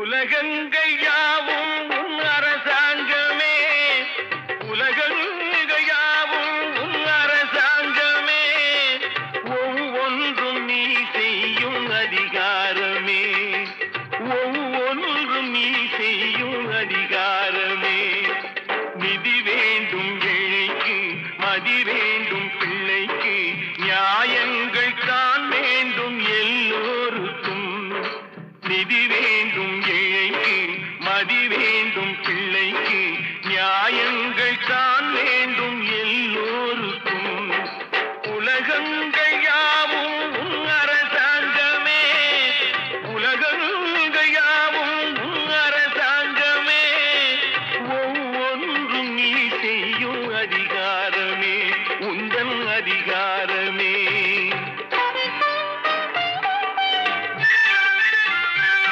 உலகங்கள் யாவும் உன் அரசாங்கமே, உலகங்கள் யாவும் உன் அரசாங்கமே, ஒவ்வொன்றும் நீ செய்யும் அதிகாரமே, ஒவ்வொன்றும் நீ செய்யும் அதிகாரமே. நிதி வேண்டும் ஏழைக்கு, மதி வேண்டும் பிள்ளைக்கு, நியாயங்கள் தான் வேண்டும் எல்லோருக்கும். நிதி வேண்டும் ஏழைக்கு, மதி வேண்டும் பிள்ளைக்கு, நியாயங்கள் தான் வேண்டும் எல்லோருக்கும்.